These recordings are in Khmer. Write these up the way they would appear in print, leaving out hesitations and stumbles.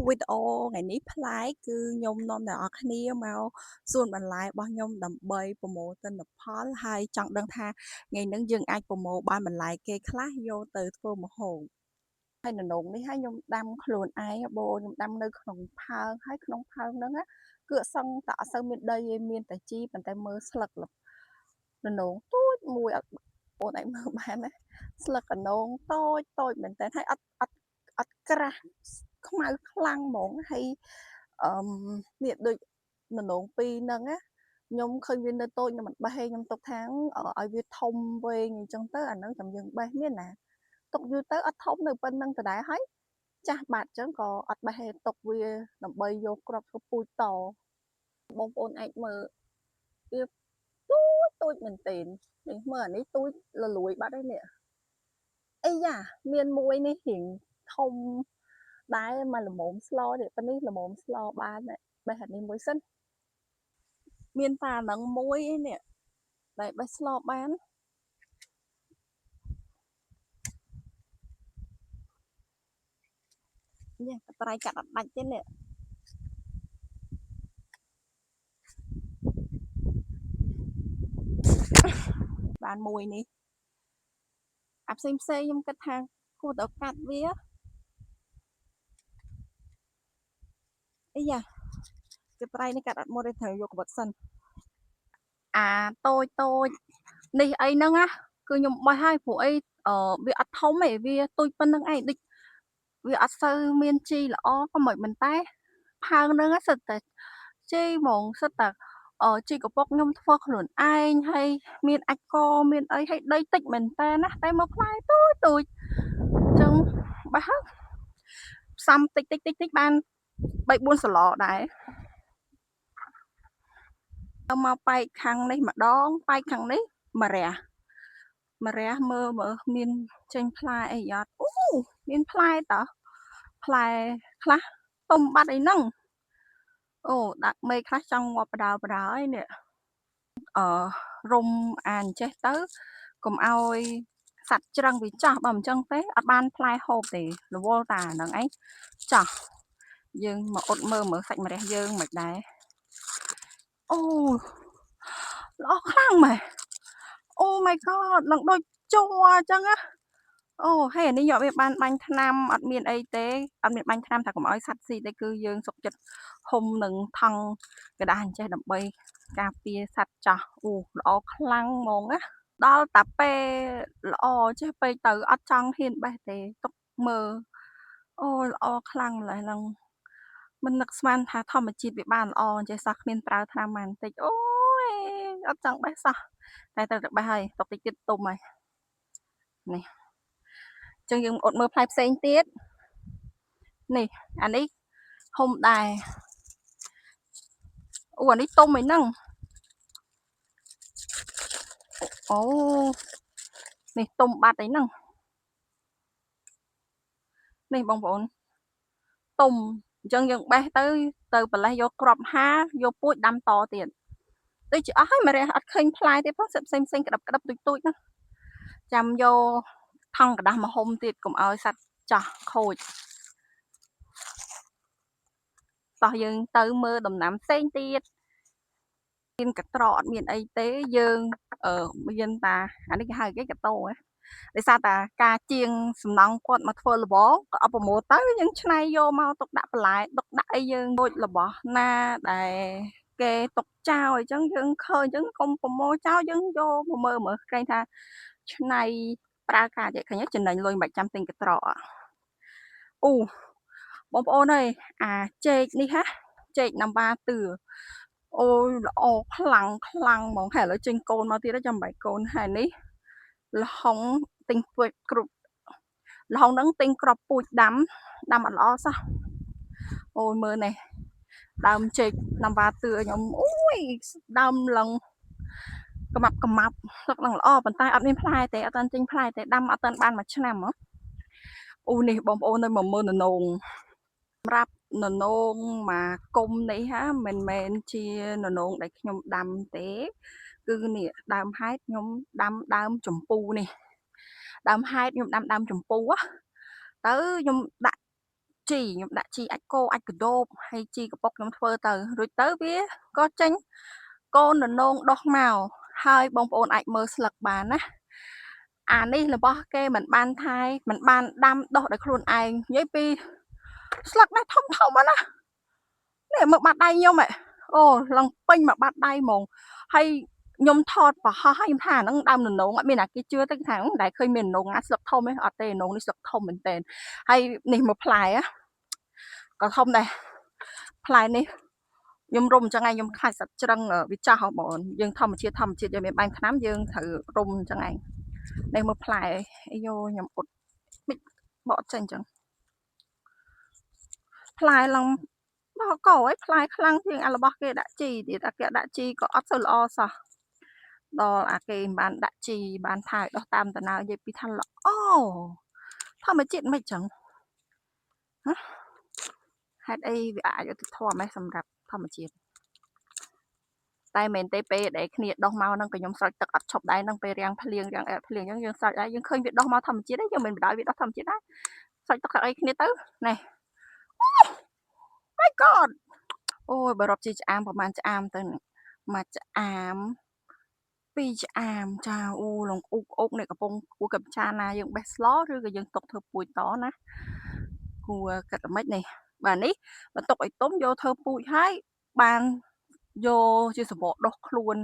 វីដេអូថ្ងៃនេះប្លែកគឺខ្ញុំនាំអ្នកនរគ្នាមកសួនបន្លែរបស់ខ្ញុំដើម្បីប្រមូលទិន្នផលហើយចង់ដឹងថាថ្ងៃនេះយើងអាចប្រមូលបានបន្លែគេខ្លះយកទៅធ្វើម្ហូបហើយដំណងនេះហើយខ្ញុំដាំខ្លួនឯងបូខ្ញុំដាំនៅក្នុងផើងហើយក្នុងផើងហ្នឹងគឺអត់សឹងតែអត់សូវមានដីទេមានតែជីប៉ុន្តែមើលស្លឹកដំណងទូចមួយអត់បងអាចមើលបានណាស្លឹកដំណងតូចតូចមែនតើហើយអត់ក្រាស់ខ្មៅខ្លាំងហ្មងហើយនេះដូចដំណងពីរហ្នឹងណាខ្ញុំឃើញវានៅតូចខ្ញុំមិនបេះទេខ្ញុំទុកថាឲ្យវាធំវែងអញ្ចឹងទៅអាហ្នឹងចាំយើងបេះមានណាទុកយូរទៅអត់ធំនៅប៉ុណ្្នឹងដដែលហើយចាស់បាត់អញ្ចឹងក៏អត់បេះទេទុកវាដើម្បីយកគ្រាប់ធ្វើពូជតបងប្អូនអាចមើលវាទូចមែនទែននេះមើលអានេះទូចលលួយបាត់ហើយនេះអីយ៉ាមានមួយនេះរៀងធំដែរមកល្មមស្លនេះប៉ុន្នេះល្មមស្លបានបេះអានេះមួយសិនមានតាហ្នឹងមួយឯនេះដែលបេះស្លបាននេះត្រៃកាត់អត់ដាច់ទេនេះបានមួយនេះអាផ្សេងខ្ញុំគិតថាគួរតែកាត់វាអីយ៉ាគឺត្រៃនេះកាត់អត់មកទេត្រូវយកក្បិតសិនអាតូចនេះអីហ្នឹងណាគឺខ្ញុំបេះហើយព្រោះអីវាអត់ធំទេវាទូចប៉ុណ្្នឹងឯងដូចវាអត់សូវមានជីល្អក៏មិនតែផើងហ្នឹងសិតតែជីហ្មងសិតតែជីកពុកខ្ញុំធ្វើខ្លួនឯងហើយមានអាចកមានអីហើយដីតិចមែនតើណាតែមកផ្លែទូចអញ្ចឹងបេះហើយផ្សំតិចបាន3 4សឡដែរមកបែកខាងនេះម្ដងបែកខាងនេះមករះមើលមានចេញផ្លែអីអត់អូមានផ្លែតើផ្លែខ្លះទុំបាត់អីហ្នឹងអូដាក់មេខ្លះចង់ងាប់បដៅហើយនេះរុំអានចេះទៅកុំឲ្យសัตว์ច្រឹងវាចាស់បើមិនចឹងទេអត់បានផ្លែហូបទេរវល់តាហ្នឹងឯងចាស់យើងមកអ៊ុតមើលសាច់ម្រះយើងមិនដែរអូល្អខ្លាំងម៉ែអូ my god នឹងដូចជ័រអញ្ចឹងណាអូហើយអានេះយកវាបានបាញ់ថ្នាំអត់មានអីទេអត់មានបាញ់ថ្នាំថាកុំឲ្យសត្វស៊ីទេគឺយើងសុកចិត្តហុំនឹងថង់กระดาษអញ្ចេះដើម្បីការពារសត្វចាស់អូល្អខ្លាំងហ្មងណាដល់តាពេលល្អចេះពេកទៅអត់ចង់ហ៊ានបេះទេទុកមើលអូល្អខ្លាំងម្ល៉េះហ្នឹងមិននឹកស្មានថាធម្មជាតិវាបានល្អចេះសោះគ្មានប្រើថ្នាំបានបន្តិចអូយអត់ចង់បេះសោះតែត្រូវតែបេះហើយទុកតិចទៀតទុំហើយនេះចឹងយើងអត់មើលផ្លែផ្សេងទៀតនេះអានេះហុំដែរអូអានេះទុំអីហ្នឹងអូនេះទុំបាត់អីហ្នឹងនេះបងប្អូនទុំអញ្ចឹងយើងបេះទៅប្រលេះយកគ្រាប់ហាយកពូជដាំតទៀតដូចជាអស់ហើយមករះអត់ឃើញផ្លែទេផងផ្សេងក្តាប់ទូចណាចាំយកថង់กระดาษមកហុំទៀតកុំឲ្យសត្វចាស់ខូចតោះយើងទៅមើលដំណាំផ្សេងទៀតមានកត្រកអត់មានអីទេយើងមានតាអានេះគេហៅគេកតោដោយសារតាការជាងសំណង់គាត់មកធ្វើលបងក៏អបប្រមូលទៅយើងឆ្នៃយកមកទុកដាក់បន្លែទុកដាក់អីយើងដូចរបស់ណាដែលគេទុកចោលអញ្ចឹងយើងឃើញអញ្ចឹងកុំប្រមូលចោលយើងយកមកមើលក្រែងថាឆ្នៃប្រើការចេះឃើញចំណេញលុយមិនបាច់ចាំទិញកត្រកអូបងប្អូនអើយអាចេកនេះហាចេកណាំវ៉ាទឿអូយល្អខ្លាំងហ្មងហើយឥឡូវចេញកូនមកទៀតចាំបាយកូនហើយនេះលហុងទិញពូជគ្រប់លហុងហ្នឹងទិញក្របពូជដាំអត់ល្អសោះអូយមើលនេះដើមចេកណាំវ៉ាទឿខ្ញុំអូយដើមឡើងកម៉ាប់ទឹកឡើងល្អប៉ុន្តែអត់មានផ្លែទេអត់ទាន់ចេញផ្លែទេដាំអត់ទាន់បានមួយឆ្នាំហ៎អូនេះបងប្អូននៅមកមើលននងសម្រាប់ននងមកគុំនេះហាមិនមែនជាននងដែលខ្ញុំដាំទេគឺនេះដើមហេតុខ្ញុំដាំដើមចម្ពូនេះដើមហេតុខ្ញុំដាំដើមចម្ពូទៅខ្ញុំដាក់ ជីខ្ញុំដាក់ជីអាចគោអាចកដោបហើយជីកប៉ុកខ្ញុំធ្វើទៅរួចទៅវាក៏ចេញកូនននងដុះមកហើយបងប្អូនអាចមើលស្លឹកបានណាអានេះរបស់គេមិនបានថែមិនបានដាំដុះដោយខ្លួនឯងនិយាយពីស្លឹកនេះធំៗណានេះមើលបាត់ដៃខ្ញុំអូឡើងពេញមកបាត់ដៃហ្មងហើយខ្ញុំថតប្រហោះហើយខ្ញុំថាហ្នឹងដើមននងអត់មានអាគេជឿទៅថាតែឃើញមានននងណាស្លឹកធំទេអត់ទេននងនេះស្លឹកធំមែនតើហើយនេះមើលផ្លែក៏ធំដែរផ្លែនេះខ្ញុំរុំអញ្ចឹងឯងខ្ញុំខ្លាចសត្វច្រឹងវាចាស់ហ៎បងយើងធម្មជាតិយើងមានបាញ់ថ្នាំយើងត្រូវរុំអញ្ចឹងឯងនេះមើលផ្លែអាយខ្ញុំអត់មិនបកចេញអញ្ចឹងផ្លែឡើងបោះកោឲ្យផ្លែខ្លាំងជាងអារបស់គេដាក់ជីទៀតអាគេដាក់ជីក៏អត់សូវល្អសោះដល់អាគេមិនបានដាក់ជីបានថែដោះតាមដំណើរនិយាយពីថាល្អធម្មជាតិមិនចឹងហេតុអីវាអាចយុត្តិធម៌សម្រាប់ធម្មជាតិតែមែនទេពេលដែលគ្នាដោះមកហ្នឹងក៏ខ្ញុំស្រោចទឹកអត់ឈប់ដែរហ្នឹងពេលរាំងភ្លៀងរាំងអែតភ្លៀងអញ្ចឹងយើងស្រោចដែរយើងឃើញវាដោះមកធម្មជាតិយើងមិនបដ ாய் វាដោះធម្មជាតិដែរស្រោចទឹកអីគ្នាទៅណែ My God អូយបើរាប់ជីឆ្អាមប្រហែលឆ្អាមទៅមួយឆ្អាមពីរឆ្អាមចាអូលងអ៊ុកនេះកំពុងគួរកັບចាណាយើងបេះស្លឬក៏យើងຕົកធ្វើពូជតណាគួរកាត់តែម៉េចនេះបាទនេះបន្ទុកឲ្យទុំយកធ្វើពូជហើយបានយកជាសបកដោះខ្លួន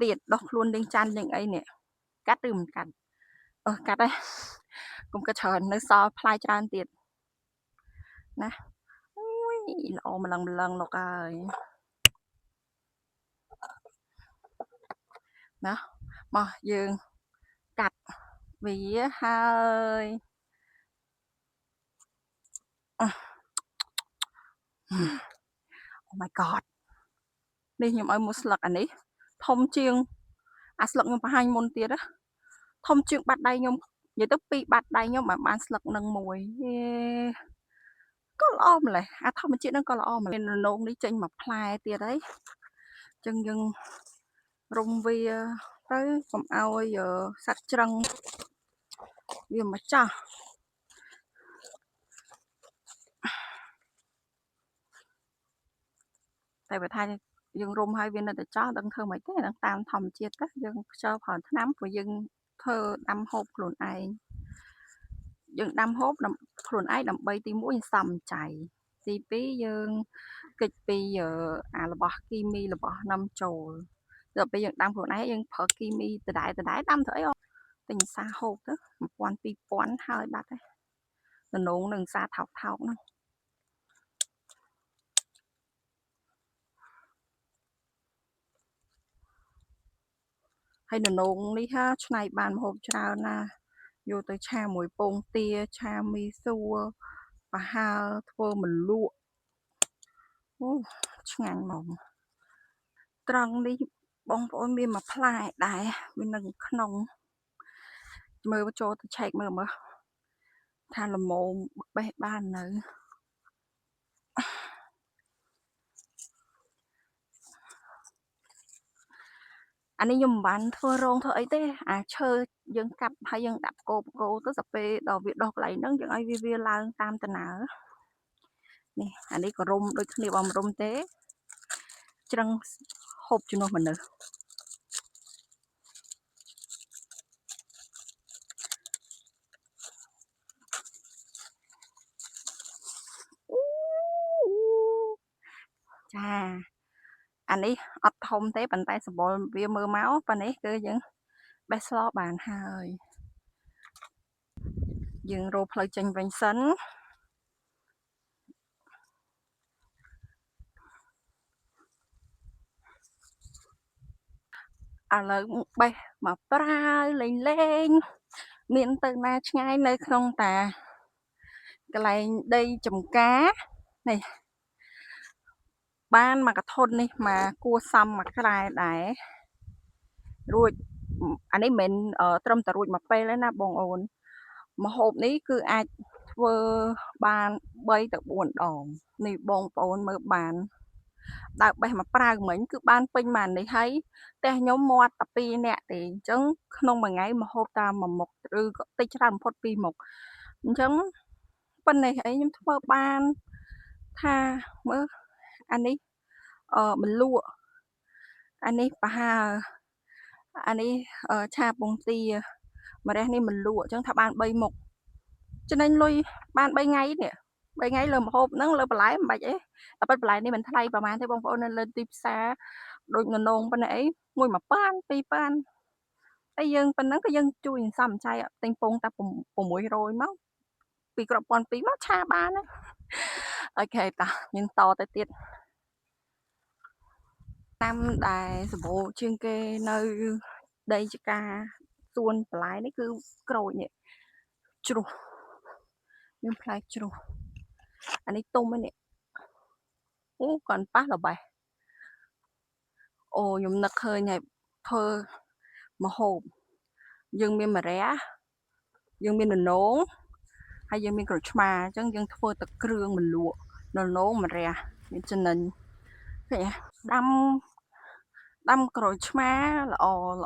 ទៀតដោះខ្លួនលេងចាន់លេងអីនេះកាត់ឬមិនកាត់កាត់ហើយកុំកាត់ច្រើននៅសល់ផ្លែច្រើនទៀតណាអូយល្អម្លឹងលោកអើយណាមកយើងកាត់វាហើយ Oh my god នេះខ្ញុំឲ្យមួយស្លឹកអានេះធំជាងអាស្លឹកខ្ញុំបង្ហាញមុនទៀតណាធំជាងបាត់ដៃខ្ញុំនិយាយទៅពីបាត់ដៃខ្ញុំបានស្លឹកនឹងមួយក៏ល្អម្លេះអាធម្មជាតិហ្នឹងក៏ល្អម្លេះននងនេះចេញមកផ្លែទៀតហើយអញ្ចឹងយើងរុំវាទៅកុំឲ្យសត្វច្រឹងវាមកចាស់តែបើថាយើងរុំឲ្យវានៅតែចាស់ដឹងធ្វើមិនទេហ្នឹងតាមធម្មជាតិទៅយើងខ្ជិលប្រើថ្នាំព្រោះយើងធ្វើដាំហូបខ្លួនឯងយើងដាំហូបខ្លួនឯងដើម្បីទី1សំចៃទី2យើងកិច្ចពីអារបស់គីមីរបស់នាំចូលដល់ពេលយើងដាំខ្លួនឯងយើងប្រើគីមីដដែលដាំធ្វើអីទិញសាហូបទៅ1000 2000ហើយបាត់ហើយដំណងនឹងសាថោកហ្នឹងហើយដំណងនេះហាឆ្នៃបានម្ហូបច្រើនណាយកទៅឆាមួយពងទាឆាមីសួរប្រហើរធ្វើម្លក់អូឆ្ងាញ់ហ្មងត្រង់នេះបងប្អូនមានមួយផ្លែដែរវានៅក្នុងមើលចូលទៅឆែកមើលថាល្មមបេះបាននៅអានេះខ្ញុំមិនបានធ្វើរងធ្វើអីទេអាឈើយើងកាប់ហើយយើងដាក់គោទៅទៅពេលដល់វាដោះកន្លែងហ្នឹងយើងឲ្យវាឡើងតាមដំណើរនេះអានេះក៏រុំដូចគ្នាបងរុំទេច្រឹងហូបជំនួសមនុស្សចាអានេះអត់ធំទេប៉ុន្តែសម្បល់វាមើលមកប៉ុណ្នេះគឺយើងបេះស្លបានហើយយើងរកផ្លូវចេញវិញសិនឥឡូវបេះមកប្រាវលេងមានទៅណាឆ្ងាយនៅក្នុងតាកន្លែងដីចំការនេះបានមកកធននេះមកគួសមមកក្រែដែររួចអានេះមិនត្រឹមតែរួចមកពេលទេណាបងអូនម្ហូបនេះគឺអាចធ្វើបាន3ទៅ4ដងនេះបងប្អូនមើលបានដើរបេះមកប្រាវមិញគឺបានពេញមកនេះហើយតែខ្ញុំមាត់តែ2នាក់ទេអញ្ចឹងក្នុងមួយថ្ងៃម្ហូបតាមមួយមុខឬក៏តិចច្រើនបំផុត2មុខអញ្ចឹង ប៉ុណ្ណេះអីខ្ញុំធ្វើបានថាមើលអានេះមលក់អានេះប្រហើអានេះឆាពងទាម្រះនេះមលក់អញ្ចឹងថាបាន3មុខចំណេញលុយបាន3ថ្ងៃនេះ3ថ្ងៃលើម្ហូបហ្នឹងលើបន្លែមិនបាច់អីតែប៉ុតបន្លែនេះមិនថ្លៃប្រហែលទេបងប្អូននៅលើទីផ្សារដូចននងប៉ុណ្ណេះអីមួយ1ប៉ាន2ប៉ានហើយយើងប៉ុណ្ណឹងក៏យើងជួយសន្សំចៃទិញពងតែ600មកពីគ្រាប់1200មកឆាបានណាអូខេតោះយើងតទៅទៀតតាមដែលសម្បូរជាងគេនៅដីចកាសួនបន្លែនេះគឺក្រូចនេះជ្រុះមានផ្លែជ្រុះអានេះទុំហ្នឹងនេះអូគាត់ប៉ះល្បេះអូខ្ញុំនឹកឃើញហើយធ្វើម្ហូបយើងមានម្រះយើងមានននងហើយយើងមានក្រូចឆ្មាអញ្ចឹងយើងធ្វើទឹកគ្រឿងមលក់ននងម្រះមានចំណេញឃើញដាំក្រូចឆ្មាល្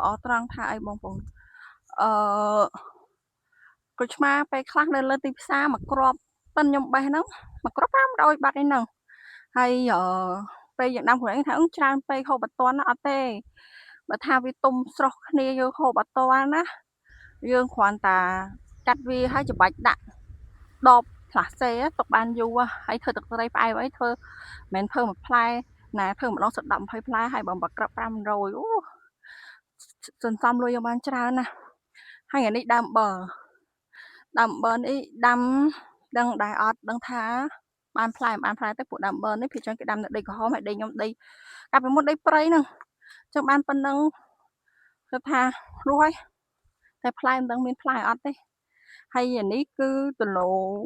អត្រង់ថាអីបងប្អូនក្រូចឆ្មាពេលខ្លះនៅលើទីផ្សារមួយគ្រាប់ប៉ិនខ្ញុំបេះហ្នឹងមួយគ្រាប់500បាត់ឯហ្នឹងហើយពេលយើងដាំខ្លួនឯងថាច្រើនពេកហូបអត់ទាន់អត់ទេបើថាវាទុំស្រស់គ្នាយើងហូបអត់ទាន់ណាយើងគ្រាន់តែកាត់វាហើយច្របាច់ដាក់ដបផ្លាសេទុកបានយូរហើយធ្វើទឹកត្រីផ្អែមអីធ្វើមិនមែនធ្វើមួយផ្លែណាធ្វើម្ដងសុទ្ធ10 20ផ្លែហើយបើក្រឹប500អូសន្សំលុយយកបានច្រើនណាស់ហើយអានេះដើមបឺនេះដាំដឹងដែរអត់ដឹងថាបានផ្លែមិនបានផ្លែទេពួកដើមបឺនេះភាគច្រើនគេដាំនៅដីក្រហមហើយដីខ្ញុំដីកាលពីមុនដីព្រៃហ្នឹងចឹងបានប៉ុណ្ណឹងគាត់ថារស់ហើយតែផ្លែមិនដឹងមានផ្លែអត់ទេហើយអានេះគឺដលង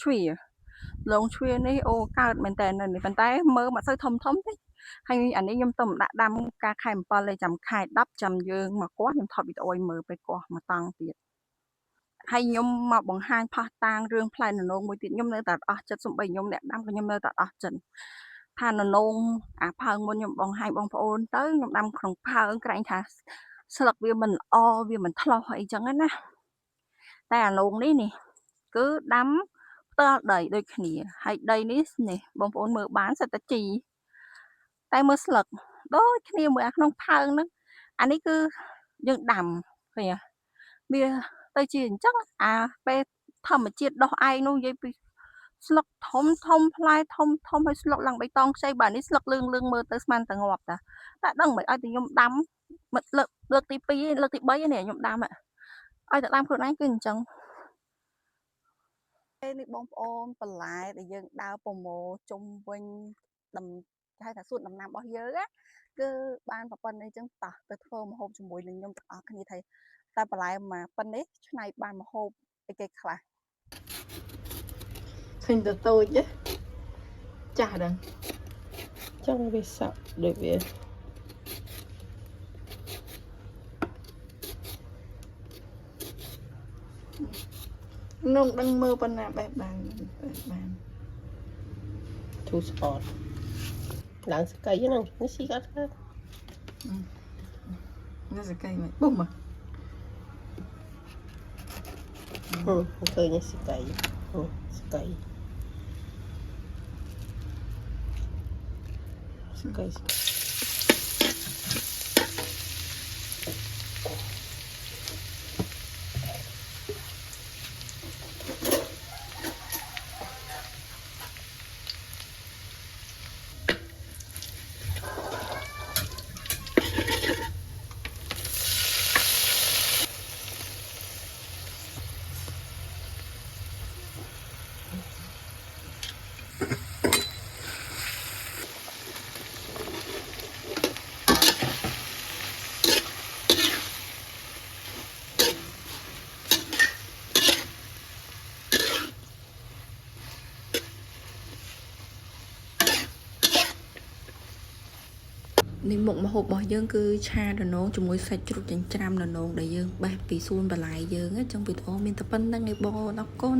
ជ្វានេះអូកើតមែនតើនេះប៉ុន្តែមើលមិនសូវធំទេហើយអានេះខ្ញុំទៅដាក់ដាំការខែ7ឯចាំខែ10ចាំយើងមកគាស់ខ្ញុំថតវីដេអូឲ្យមើលពេលគាស់មកតង់ទៀតហើយខ្ញុំមកបង្ហាញផុសតាងរឿងផ្លែននងមួយទៀតខ្ញុំនៅតែអស់ចិត្តសំបីខ្ញុំអ្នកដាំក៏ខ្ញុំនៅតែអស់ចិត្តថាននងអាផើងមុនខ្ញុំបង្ហាញបងប្អូនទៅខ្ញុំដាំក្នុងផើងក្រែងថាស្លឹកវាមិនល្អវាមិនថ្លោះអីចឹងណាតែអាលងនេះគឺដាំផ្ទាល់ដីដូចគ្នាហើយដីនេះបងប្អូនមើលបានសិតតែជីតែមើលស្លឹកដូចគ្នាមើលអាក្នុងផើងហ្នឹងអានេះគឺយើងដាំឃើញវាទៅជាអញ្ចឹងអាពេលធម្មជាតិដោះឯងនោះនិយាយពីស្លឹកធំផ្លែធំហើយស្លឹកឡើងបៃតងខ្ចីបាទនេះស្លឹកលឿងមើលទៅស្មានតែងាប់តាតែដឹងមិនឲ្យតែខ្ញុំដាំមិនលើកទី2លើកទី3នេះខ្ញុំដាំឲ្យតែដាំខ្លួនឯងគឺអញ្ចឹងនេះបងប្អូនបន្លែដែលយើងដើរប្រមូលជុំវិញហៅថាសួនដំណាំរបស់យើងណាគឺបានប្រព័ន្ធអីចឹងតោះទៅធ្វើម្ហូបជាមួយនឹងខ្ញុំទាំងអស់គ្នាថាតែបន្លែមកប៉ុណ្នេះឆ្នៃបានម្ហូបអីគេខ្លះឃើញទៅតូចទេចាស់ដឹងចង់វាសក់ដូចវានំដឹងមើលប៉ុណ្ណាបេះបានធូស្ពតឡើងសកៃហ្នឹងនេះស៊ីអត់ទេនេះសកៃមិនបុំមកឃើញនេះសកៃសកៃនេះមុខម្ហូបរបស់យើងគឺឆាដំណងជាមួយសាច់ជ្រូកចិញ្ច្រាំដំណងដែលយើងបេះពីសួនបន្លែយើងអញ្ចឹងវីដេអូមានតែប៉ុណ្្នឹងឯងបងអរគុណ